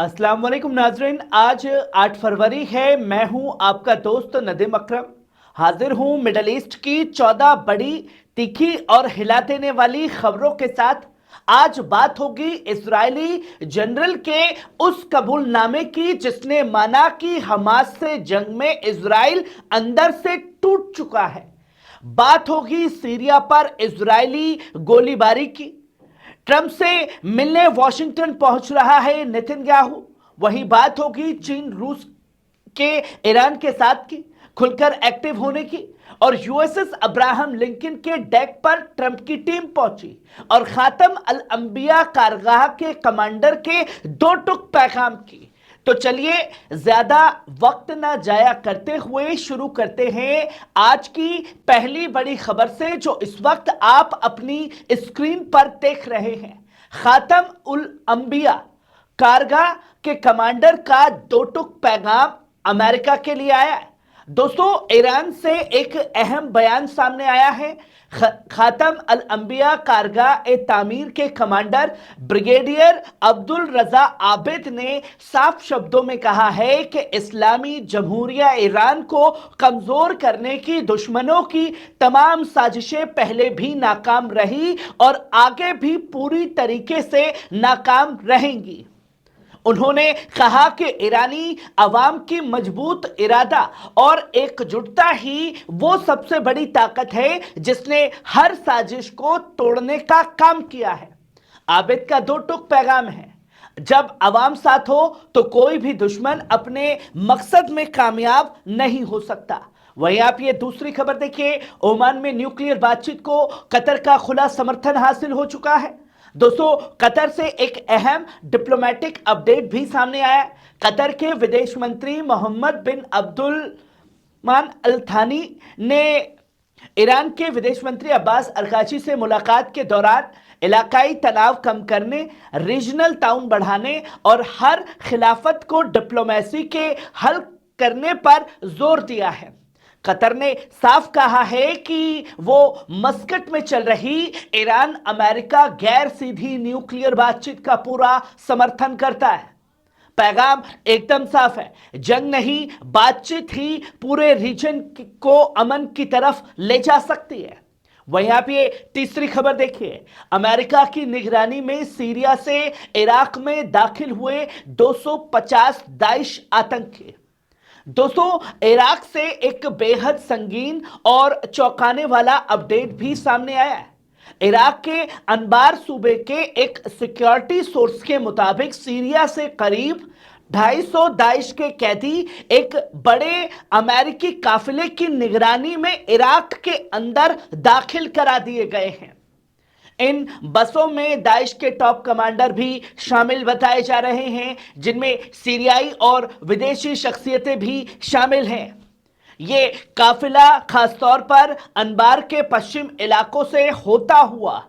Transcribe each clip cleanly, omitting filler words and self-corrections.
अस्सलाम वालेकुम नाजरीन। आज 8 फरवरी है। मैं हूं आपका दोस्त नदीम अकरम। हाजिर हूं मिडल ईस्ट की 14 बड़ी, तीखी और हिला देने वाली खबरों के साथ। आज बात होगी इजरायली जनरल के उस कबूलनामे की जिसने माना कि हमास से जंग में इजराइल अंदर से टूट चुका है। बात होगी सीरिया पर इजरायली गोलीबारी की। ट्रंप से मिलने वॉशिंगटन पहुंच रहा है नेतन्याहू। वही बात होगी चीन रूस के ईरान के साथ की खुलकर एक्टिव होने की। और यूएसएस अब्राहम लिंकन के डेक पर ट्रंप की टीम पहुंची और खातम अल अंबिया कारगाह के कमांडर के दो टुक पैगाम की। तो चलिए ज्यादा वक्त ना जाया करते हुए शुरू करते हैं आज की पहली बड़ी खबर से जो इस वक्त आप अपनी स्क्रीन पर देख रहे हैं। खातम उल अंबिया कारगिल के कमांडर का दो टुक पैगाम अमेरिका के लिए आया है। दोस्तों, ईरान से एक अहम बयान सामने आया है। खातम अल अंबिया कारगिल ए तामीर के कमांडर ब्रिगेडियर अब्दुल रजा आबिद ने साफ शब्दों में कहा है कि इस्लामी जमहूरिया ईरान को कमजोर करने की दुश्मनों की तमाम साजिशें पहले भी नाकाम रही और आगे भी पूरी तरीके से नाकाम रहेंगी। उन्होंने कहा कि ईरानी अवाम की मजबूत इरादा और एकजुटता ही वो सबसे बड़ी ताकत है जिसने हर साजिश को तोड़ने का काम किया है। आबिद का दो टुक पैगाम है, जब अवाम साथ हो तो कोई भी दुश्मन अपने मकसद में कामयाब नहीं हो सकता। वहीं आप ये दूसरी खबर देखिए, ओमान में न्यूक्लियर बातचीत को कतर का खुला समर्थन हासिल हो चुका है। दोस्तों, कतर से एक अहम डिप्लोमेटिक अपडेट भी सामने आया। कतर के विदेश मंत्री मोहम्मद बिन अब्दुलमान अल थानी ने ईरान के विदेश मंत्री अब्बास अरकाची से मुलाकात के दौरान इलाकाई तनाव कम करने, रीजनल ताउन बढ़ाने और हर खिलाफत को डिप्लोमेसी के हल करने पर जोर दिया है। कतर ने साफ कहा है कि वो मस्कट में चल रही ईरान अमेरिका गैर सीधी न्यूक्लियर बातचीत का पूरा समर्थन करता है। पैगाम एकदम साफ है, जंग नहीं बातचीत ही पूरे रीजन को अमन की तरफ ले जा सकती है। वहीं आप ये तीसरी खबर देखिए, अमेरिका की निगरानी में सीरिया से इराक में दाखिल हुए 250 दाइश आतंकी। दोस्तों, इराक से एक बेहद संगीन और चौंकाने वाला अपडेट भी सामने आया है। इराक के अनबार सूबे के एक सिक्योरिटी सोर्स के मुताबिक सीरिया से करीब 250 दाइश के कैदी एक बड़े अमेरिकी काफिले की निगरानी में इराक के अंदर दाखिल करा दिए गए हैं। इन बसों में दाइश के टॉप कमांडर भी शामिल बताए जा रहे हैं, जिनमें सीरियाई और विदेशी शख्सियतें भी शामिल हैं। ये काफिला खासतौर पर अनबार के पश्चिम इलाकों से होता हुआ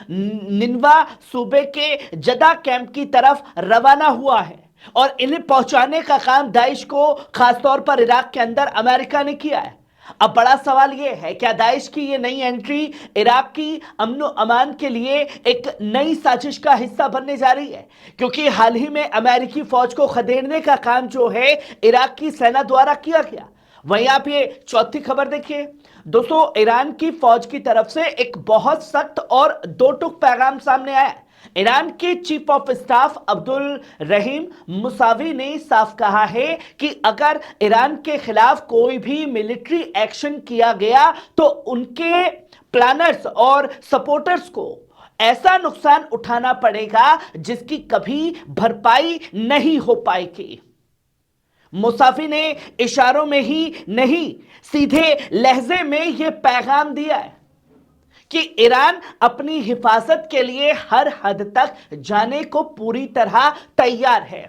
निनवा सूबे के जदा कैंप की तरफ रवाना हुआ है और इन्हें पहुंचाने का काम दाइश को खासतौर पर इराक के अंदर अमेरिका ने किया है। अब बड़ा सवाल यह है, क्या दाइश की यह नई एंट्री इराक की अमन अमान के लिए एक नई साजिश का हिस्सा बनने जा रही है? क्योंकि हाल ही में अमेरिकी फौज को खदेड़ने का काम जो है इराक की सेना द्वारा किया गया। वहीं आप ये चौथी खबर देखिए। दोस्तों, ईरान की फौज की तरफ से एक बहुत सख्त और दो टुक पैगाम सामने आया है। ईरान के chief of staff Abdul Rahim Mousavi ने साफ कहा है कि अगर ईरान के खिलाफ कोई भी मिलिट्री एक्शन किया गया तो उनके प्लानर्स और सपोर्टर्स को ऐसा नुकसान उठाना पड़ेगा जिसकी कभी भरपाई नहीं हो पाएगी। मुसाफी ने इशारों में ही नहीं, सीधे लहजे में यह पैगाम दिया है कि ईरान अपनी हिफाजत के लिए हर हद तक जाने को पूरी तरह तैयार है।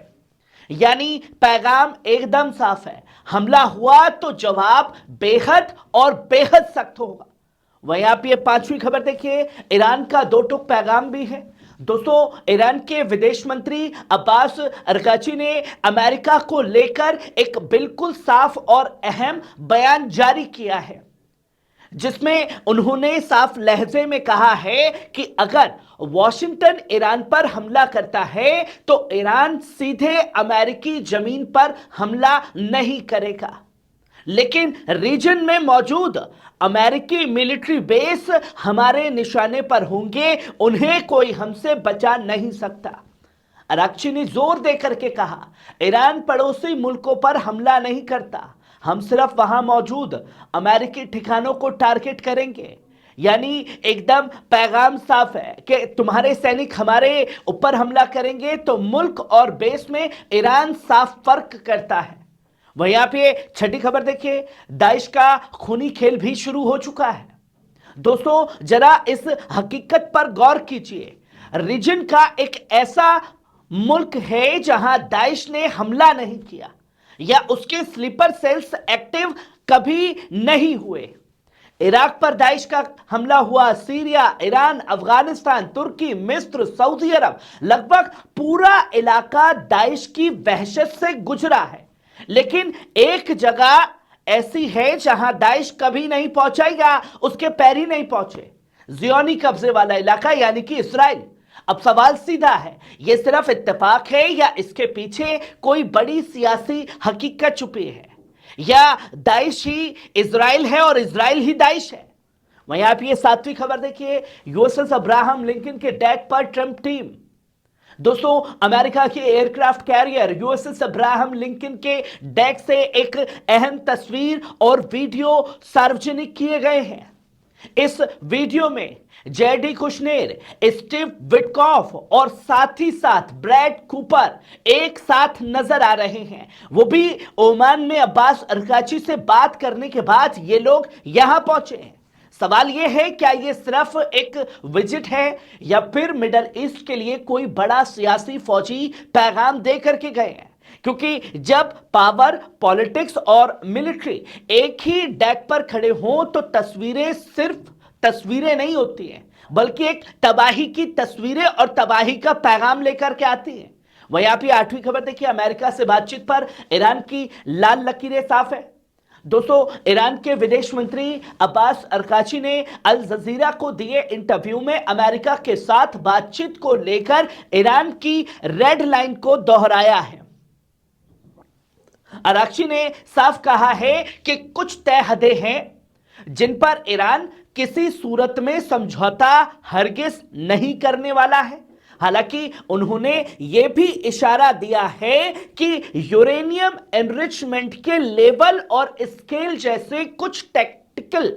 यानी पैगाम एकदम साफ है, हमला हुआ तो जवाब बेहद और बेहद सख्त होगा। वहीं आप ये पांचवी खबर देखिए, ईरान का दो टुक पैगाम भी है। दोस्तों, ईरान के विदेश मंत्री अब्बास अरकाची ने अमेरिका को लेकर एक बिल्कुल साफ और अहम बयान जारी किया है, जिसमें उन्होंने साफ लहजे में कहा है कि अगर वॉशिंगटन ईरान पर हमला करता है तो ईरान सीधे अमेरिकी जमीन पर हमला नहीं करेगा, लेकिन रीजन में मौजूद अमेरिकी मिलिट्री बेस हमारे निशाने पर होंगे, उन्हें कोई हमसे बचा नहीं सकता। अराक्ची ने जोर देकर के कहा, ईरान पड़ोसी मुल्कों पर हमला नहीं करता, हम सिर्फ वहां मौजूद अमेरिकी ठिकानों को टारगेट करेंगे। यानी एकदम पैगाम साफ है कि तुम्हारे सैनिक हमारे ऊपर हमला करेंगे तो मुल्क और बेस में ईरान साफ फर्क करता है। वहीं यहां पे छठी खबर देखिए, दाइश का खूनी खेल भी शुरू हो चुका है। दोस्तों जरा इस हकीकत पर गौर कीजिए, रीजन का एक ऐसा मुल्क है जहां दाइश ने हमला नहीं किया या उसके स्लीपर सेल्स एक्टिव कभी नहीं हुए। इराक पर दाइश का हमला हुआ, सीरिया, ईरान, अफगानिस्तान, तुर्की, मिस्र, सऊदी अरब, लगभग पूरा इलाका दाइश की वहशत से गुजरा है। लेकिन एक जगह ऐसी है जहां दाइश कभी नहीं पहुंचाएगा, उसके पैर ही नहीं पहुंचे, जियोनी कब्जे वाला इलाका यानी कि इस्राइल। अब सवाल सीधा है, यह सिर्फ इत्तेफाक है या इसके पीछे कोई बड़ी सियासी हकीकत छुपी है, या दाइश ही इजराइल है और इजराइल ही दाइश है। वहीं आप ये सातवीं खबर देखिए, यूएसएस अब्राहम लिंकन के डेक पर ट्रंप टीम। दोस्तों अमेरिका के aircraft carrier USS Abraham Lincoln के डेक से एक अहम तस्वीर और वीडियो सार्वजनिक किए गए हैं। इस वीडियो में जेडी कुशनेर, स्टीव विटकॉफ और साथ ही साथ ब्रैड कूपर एक साथ नजर आ रहे हैं, वो भी ओमान में अब्बास अरकाची से बात करने के बाद ये लोग यहां पहुंचे हैं। सवाल यह है, क्या यह सिर्फ एक विजिट है या फिर मिडल ईस्ट के लिए कोई बड़ा सियासी फौजी पैगाम दे करके गए हैं? क्योंकि जब पावर, पॉलिटिक्स और मिलिट्री एक ही डेक पर खड़े हों तो तस्वीरें सिर्फ तस्वीरें नहीं होती हैं, बल्कि एक तबाही की तस्वीरें और तबाही का पैगाम लेकर के आती हैं। वहीं आप ये आठवीं खबर देखिए, अमेरिका से बातचीत पर ईरान की लाल लकीरें साफ है। दोस्तों ईरान के विदेश मंत्री अब्बास अरकाची ने अल जजीरा को दिए इंटरव्यू में अमेरिका के साथ बातचीत को लेकर ईरान की रेड लाइन को दोहराया है। अराक्ची ने साफ कहा है कि कुछ तय हदें हैं जिन पर ईरान किसी सूरत में समझौता हरगिज नहीं करने वाला है। हालांकि उन्होंने यह भी इशारा दिया है कि यूरेनियम एनरिचमेंट के लेवल और स्केल जैसे कुछ टेक्निकल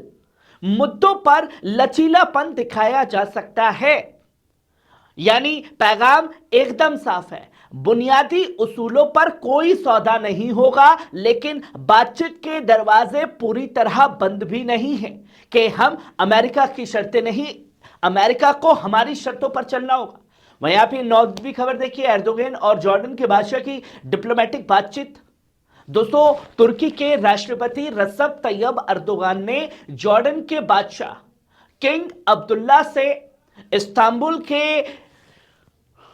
मुद्दों पर लचीलापन दिखाया जा सकता है। यानी पैगाम एकदम साफ है, बुनियादी उसूलों पर कोई सौदा नहीं होगा, लेकिन बातचीत के दरवाजे पूरी तरह बंद भी नहीं है कि हम अमेरिका की शर्तें नहीं, अमेरिका को हमारी शर्तों पर चलना होगा। वहीं आप ये 9वीं खबर देखिए, एर्दोगन और जॉर्डन के बादशाह की डिप्लोमेटिक बातचीत। दोस्तों तुर्की के राष्ट्रपति रसब तैयब अर्दोगान ने जॉर्डन के बादशाह किंग अब्दुल्ला से इस्तांबुल के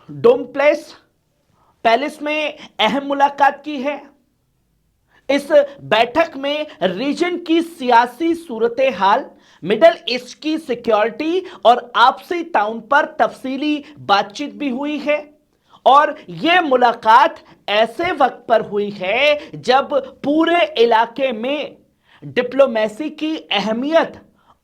डोमप्लेस पैलेस में अहम मुलाकात की है। इस बैठक में रीजन की सियासी सूरत हाल, मिडल ईस्ट की सिक्योरिटी और आपसी ताउन पर तफसीली बातचीत भी हुई है। और यह मुलाकात ऐसे वक्त पर हुई है जब पूरे इलाके में डिप्लोमेसी की अहमियत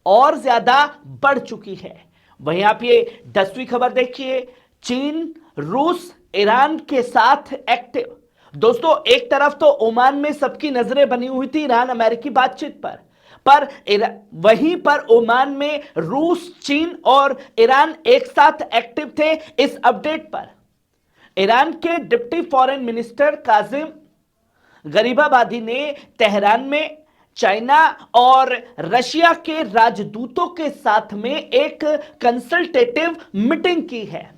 और ज्यादा बढ़ चुकी है। वहीं आप ये 10वीं खबर देखिए, चीन, रूस, ईरान के साथ एक्टिव। दोस्तों एक तरफ तो ओमान में सबकी नजरें बनी हुई थी ईरान अमेरिकी बातचीत पर वहीं पर ओमान में रूस, चीन और ईरान एक साथ एक्टिव थे इस अपडेट पर। ईरान के deputy foreign minister Kazim Gharibabadi ने तेहरान में चाइना और रशिया के राजदूतों के साथ में एक कंसल्टेटिव मीटिंग की है।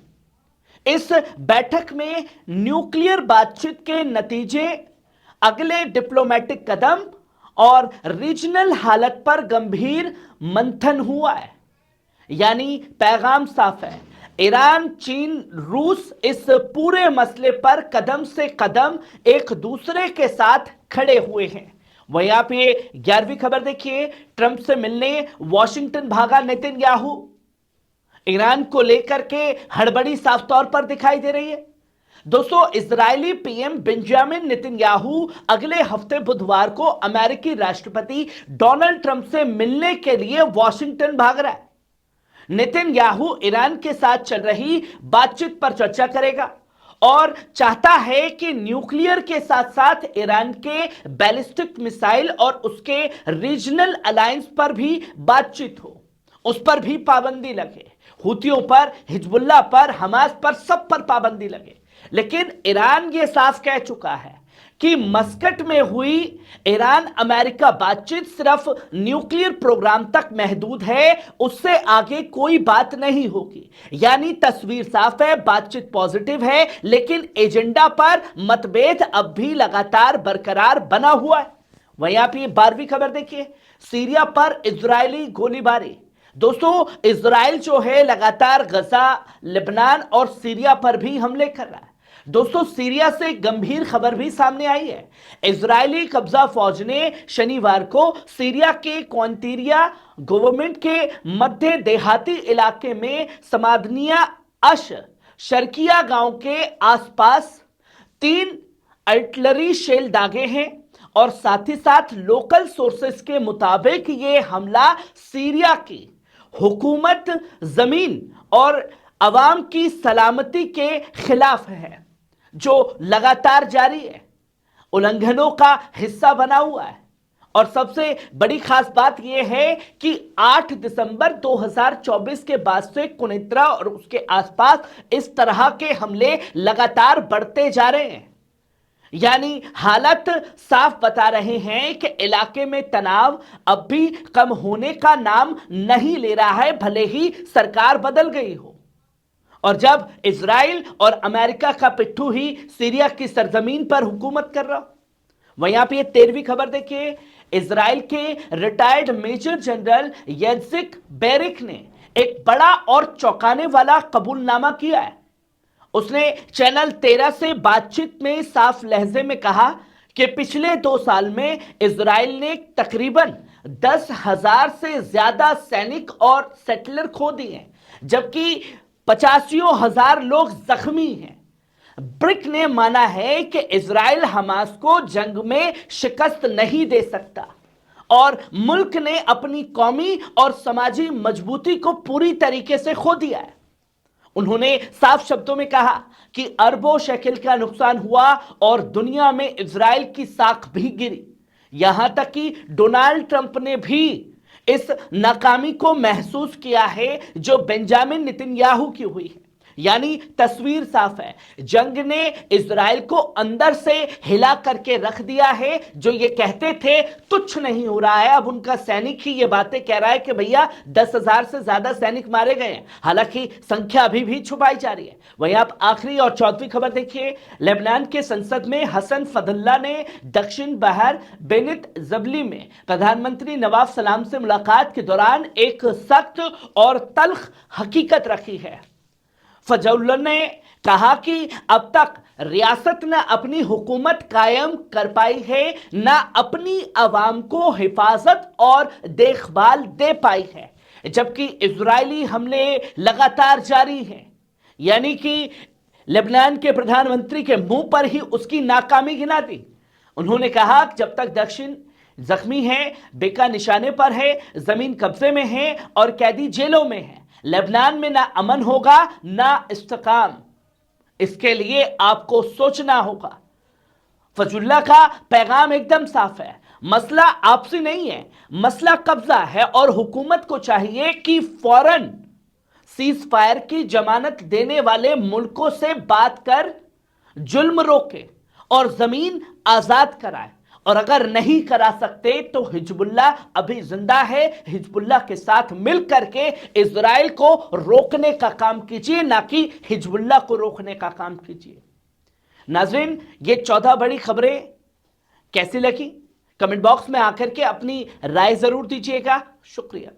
इस बैठक में न्यूक्लियर बातचीत के नतीजे, अगले डिप्लोमेटिक कदम और रीजनल हालत पर गंभीर मंथन हुआ है। यानी पैगाम साफ है, ईरान, चीन, रूस इस पूरे मसले पर कदम से कदम एक दूसरे के साथ खड़े हुए हैं। वहीं आप ये 11वीं खबर देखिए, ट्रंप से मिलने वॉशिंगटन भागा नेतन्याहू। ईरान को लेकर के हड़बड़ी साफ तौर पर दिखाई दे रही है। दोस्तों, इजरायली पीएम बेंजामिन नेतन्याहू अगले हफ्ते बुधवार को अमेरिकी राष्ट्रपति डोनाल्ड ट्रंप से मिलने के लिए वॉशिंगटन भाग रहा है। नेतन्याहू ईरान के साथ चल रही बातचीत पर चर्चा करेगा और चाहता है कि न्यूक्लियर के साथ साथ ईरान के बैलिस्टिक मिसाइल और उसके रीजनल अलायंस पर भी बातचीत हो, उस पर भी पाबंदी लगे, हुतियों पर, हिजबुल्लाह पर, हमास पर, सब पर पाबंदी लगे। लेकिन ईरान यह साफ कह चुका है कि मस्कट में हुई ईरान अमेरिका बातचीत सिर्फ न्यूक्लियर प्रोग्राम तक महदूद है, उससे आगे कोई बात नहीं होगी। यानी तस्वीर साफ है, बातचीत पॉजिटिव है, लेकिन एजेंडा पर मतभेद अब भी लगातार बरकरार बना हुआ है। वहीं आप ये 12वीं खबर देखिए, सीरिया पर इजरायली गोलीबारी। दोस्तों, इजराइल जो है लगातार गजा, लेबनान और सीरिया पर भी हमले कर रहा है। दोस्तों, सीरिया से गंभीर खबर भी सामने आई है। इजरायली कब्जा फौज ने शनिवार को सीरिया के क्वांतीरिया गवर्नमेंट के मध्य देहाती इलाके में समादनिया अश शर्किया गांव के आसपास 3 आर्टिलरी शेल दागे हैं और साथ ही साथ लोकल सोर्सेस के मुताबिक यह हमला सीरिया की हुकूमत, जमीन और अवाम की सलामती के खिलाफ है, जो लगातार जारी है, उल्लंघनों का हिस्सा बना हुआ है। और सबसे बड़ी खास बात यह है कि 8 दिसंबर 2024 के बाद से कुनित्रा और उसके आसपास इस तरह के हमले लगातार बढ़ते जा रहे हैं। यानी हालत साफ बता रहे हैं कि इलाके में तनाव अब भी कम होने का नाम नहीं ले रहा है, भले ही सरकार बदल गई हो। और जब इजराइल और अमेरिका का पिट्ठू ही सीरिया की सरजमीन पर हुकूमत कर रहा। वहीं आप ये 13वीं खबर देखिए, इजराइल के रिटायर्ड मेजर जनरल येत्जिक बेरिक ने एक बड़ा और चौंकाने वाला कबूलनामा किया है। उसने चैनल 13 से बातचीत में साफ लहजे में कहा कि पिछले 2 साल में इजराइल ने तकरीबन 10,000 से ज्यादा सैनिक और सेटलर खो दिए हैं, जबकि 85,000 लोग जख्मी हैं। ब्रिक ने माना है कि इजराइल हमास को जंग में शिकस्त नहीं दे सकता और मुल्क ने अपनी कौमी और समाजी मजबूती को पूरी तरीके से खो दिया है। उन्होंने साफ शब्दों में कहा कि अरबों शेकल का नुकसान हुआ और दुनिया में इजराइल की साख भी गिरी। यहां तक कि डोनाल्ड ट्रंप ने भी इस नाकामी को महसूस किया है जो बेंजामिन नेतन्याहू की हुई है। यानी तस्वीर साफ है, जंग ने इजराइल को अंदर से हिला करके रख दिया है। जो ये कहते थे तुच्छ नहीं हो रहा है, अब उनका सैनिक ही ये बातें कह रहा है कि भैया 10,000 से ज्यादा सैनिक मारे गए हैं, हालांकि संख्या अभी भी छुपाई जा रही है। वहीं आप आखिरी और 14वीं खबर देखिए, लेबनान के संसद में हसन फदल्ला ने दक्षिण बहर बेनित जबली में प्रधानमंत्री नवाब सलाम से मुलाकात के दौरान एक सख्त और तल्ख हकीकत रखी है। फजौल्ला ने कहा कि अब तक रियासत न अपनी हुकूमत कायम कर पाई है, न अपनी आवाम को हिफाजत और देखभाल दे पाई है, जबकि इजरायली हमले लगातार जारी हैं। यानी कि लेबनान के प्रधानमंत्री के मुंह पर ही उसकी नाकामी गिना दी। उन्होंने कहा कि जब तक दक्षिण जख्मी है, बेका निशाने पर है, जमीन कब्जे में है और कैदी जेलों में है, लेबनान में ना अमन होगा ना इस्तेकाम। इसके लिए आपको सोचना होगा। फजुल्ला का पैगाम एकदम साफ है, मसला आपसी नहीं है, मसला कब्जा है और हुकूमत को चाहिए कि फौरन सीज फायर की जमानत देने वाले मुल्कों से बात कर जुल्म रोके और जमीन आजाद कराए। और अगर नहीं करा सकते तो हिजबुल्लाह अभी जिंदा है, हिजबुल्लाह के साथ मिल करके इजराइल को रोकने का काम कीजिए, ना कि हिजबुल्लाह को रोकने का काम कीजिए। नाज़रीन, ये 14 बड़ी खबरें कैसी लगी कमेंट बॉक्स में आकर के अपनी राय जरूर दीजिएगा। शुक्रिया।